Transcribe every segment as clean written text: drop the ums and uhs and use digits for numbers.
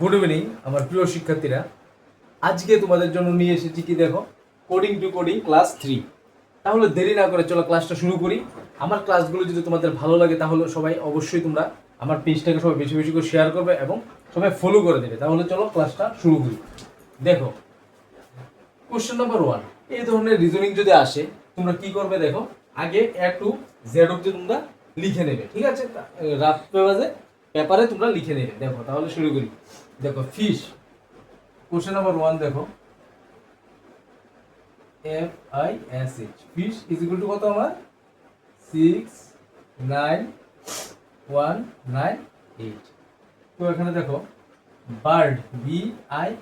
Good evening আমার প্রিয় শিক্ষার্থীরা। আজকে তোমাদের জন্য নিয়ে এসেছি কি দেখো, কোডিং টু কোডিং ক্লাস 3। তাহলে দেরি না করে চলো ক্লাসটা শুরু করি। আমার ক্লাসগুলো যদি তোমাদের ভালো লাগে তাহলে সবাই অবশ্যই তোমরা আমার পেজটাকে সবাই বেশি বেশি করে শেয়ার করবে এবং সবাই ফলো করে দেবে। তাহলে চলো ক্লাসটা শুরু করি। দেখো, কোশ্চেন নাম্বার 1, এই ধরনের রিজনিং যদি আসে তোমরা কি করবে দেখো, আগে এ টু জেড অবধি তোমরা লিখে নেবে, ঠিক আছে? রাফ পেপারে তোমরা লিখে নেবে। দেখো তাহলে শুরু করি। দেখো ফিশ, কোশ্চেন নাম্বার 1 দেখো, FISH, fish is equal two কত আমার 69198। তো এখানে দেখো bird, BIRD,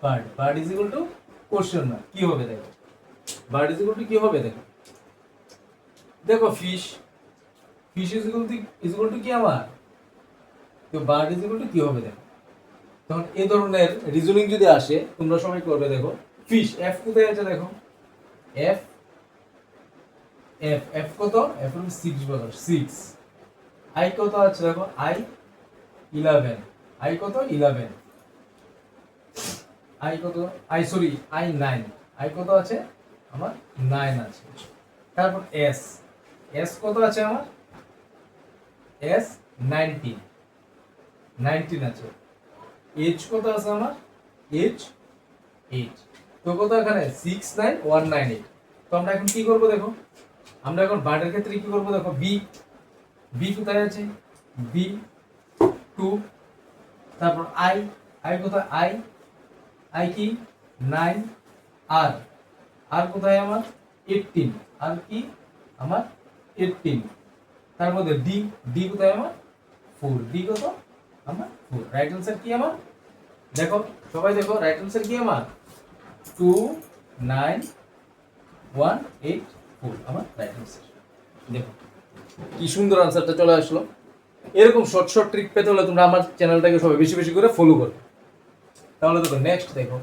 bird, bird is equal to question mark, কি হবে দেখো, বার্ড ইজ ইকুয়াল টু কি হবে দেখো, দেখো fish, fish is equal to কি আমার, তো বার্ড ইজ ইকুয়াল টু কি হবে দেখো। তখন এই ধরনের রিজনিং যদি আসে তোমরা সবাই করবে। দেখো ফিশ, এফ কোথায় আছে দেখো, এফ এফ এফ কত, এফ হলো 6 বলো 6। আই কত আছে দেখো, আই 11, আই কত 11, আই কত, আই সরি আই 9, আই কত আছে আমার 9 আছে। তারপর এস, এস কত আছে আমার, এস 19, 19 আছে। এইচ কত আছে আমার, এইচ 8। তো কত এখানে 69198। তো আমরা এখন কি করব দেখো, আমরা এখন বার্ডের ক্ষেত্রে কি করব দেখো, বি, বি কোথায় আছে, বি 2। তারপর আই, আই কোথায়, আই, আই কি 9, আর, আর কোথায় আমার 18, আর কি আমার 18। তার মধ্যে ডি, ডি কোথায় আমার 4, ডি কত আমার 4। রাইট অ্যান্সার কি আমার দেখো, সবাই দেখো রাইট অ্যান্সার কি আমার 29184 আমার রাইট অ্যান্সার। দেখো কি সুন্দর আনসারটা চলে আসলো। এরকম শর্ট শর্ট ট্রিক পেতে হলে তোমরা আমার চ্যানেলটাকে সবাই বেশি বেশি করে ফলো করবে। তাহলে দেখো নেক্সট দেখো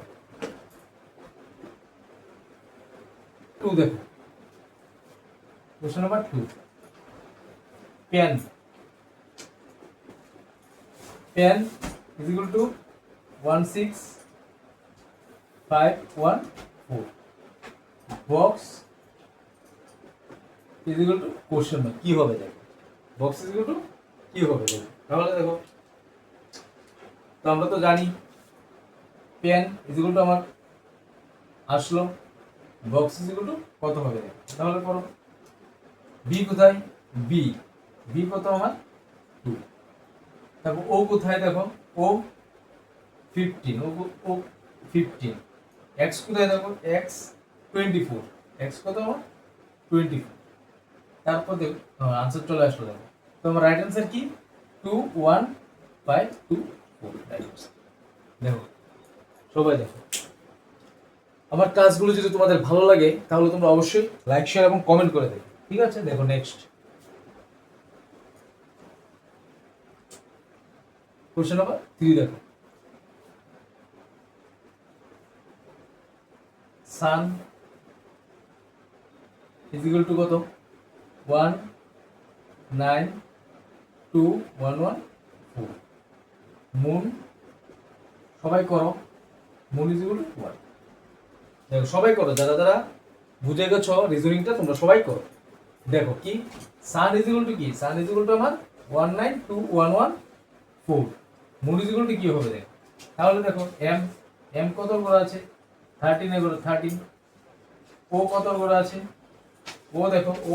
2 দেখো, question number 2, pen, pen is equal to 16514, box is equal to question mark, কি হবে দেখো, বক্স ইজ ইকুয়াল টু কি হবে দেখো। তাহলে দেখো, তো আমরা তো জানি পেন ইজ ইকুয়াল টু আমার আসলো, বক্স ইজ ইকুয়াল টু কত হবে দেখো। তাহলে করো, বি কোথায়, বি, বি কত আমার 2। তারপর ও কোথায় দেখো, ও 15, ও 15। এক্স কোথায় দেখো, এক্স 24, এক্স কত আমার 24। তারপর দেখো আনসার চলে আসলো দেখো। তো আমার রাইট অ্যান্সার কি 21524 রাইট অ্যান্সার। দেখো সবাই দেখো, আমার ক্লাসগুলো যদি তোমাদের ভালো লাগে তাহলে তোমরা অবশ্যই লাইক শেয়ার এবং কমেন্ট করে দেবে, ঠিক আছে? দেখো নেক্সট কোশ্চেন নাম্বার 3 দেখো, সান ইজ ইকুয়াল টু কত 1921114, মুন, সবাই করো, মুন ইজ ইকুয়াল টু 1। দেখো সবাই করো, যারা যারা বুঝে গেছো রিজনিংটা তোমরা সবাই করো। দেখো কি সান ইজ ইকুয়াল টু কি, সান ইজ ইকুয়াল টু আমার 1921114, মুন ইজ ইকুয়াল টু কি হবে দেখো। তাহলে দেখো এম, এম কত করে আছে 13 এ করে 13, ও কত করে আছে, ও দেখো ও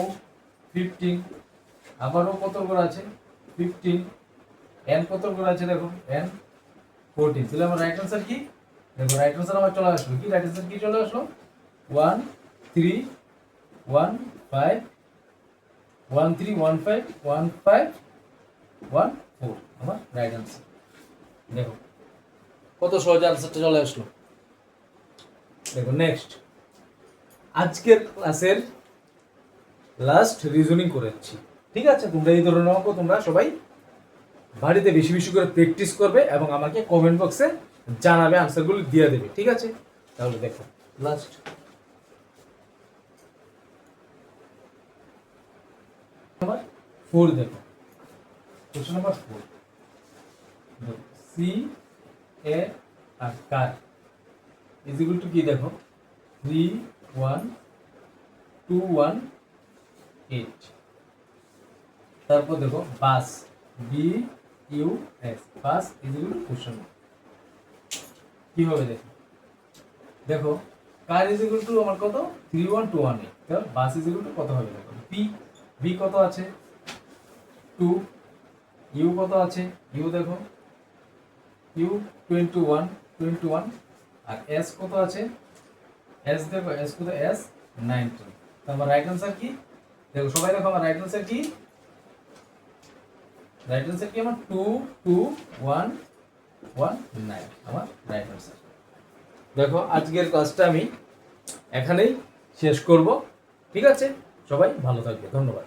15, আবার ও কত করে আছে 15, এন কত করে আছে দেখো এন 14। তাহলে আমার রাইট অ্যান্সার কি দেখো, রাইট অ্যান্সার আমার চলে আসলো কি, রাইট অ্যান্সার কি চলে আসলো 13151514 আমার রাইট অ্যান্সার। দেখো কত সহজে আনসারটা চলে আসলো। দেখো নেক্সট, আজকের ক্লাসের লাস্ট রিজনিং করেছি, ঠিক আছে? তোমরা এই ধরনের অঙ্ক তোমরা সবাই বাড়িতে বেশি বেশি করে প্র্যাকটিস করবে এবং আমাকে কমেন্ট বক্সে জানাবে, আনসারগুলো দিয়ে দেবে, ঠিক আছে? তাহলে দেখো লাস্ট নাম্বার 4 দেখো, question number 4, C A R car is equal to কি দেখো 31218। তারপর দেখো bus B U S bus is equal to question কি হবে দেখো দেখো কার ইজ ইকুয়াল টু আমার কত 31218 তাহলে বাস ইজ ইকুয়াল টু কত হবে দেখো পি বি কত আছে 2 ইউ কত আছে ইউ দেখো ইউ 21 আর এস কত আছে এস দেখো এস কত এস 19। তো আমার রাইট আনসার কি দেখো সবাই দেখো আমার রাইট আনসার কি আমার 22119 আমার রাইট আনসার। দেখো আজকের ক্লাসটা আমি এখানেই শেষ করব। ঠিক আছে, সবাই ভালো থাকবে, ধন্যবাদ।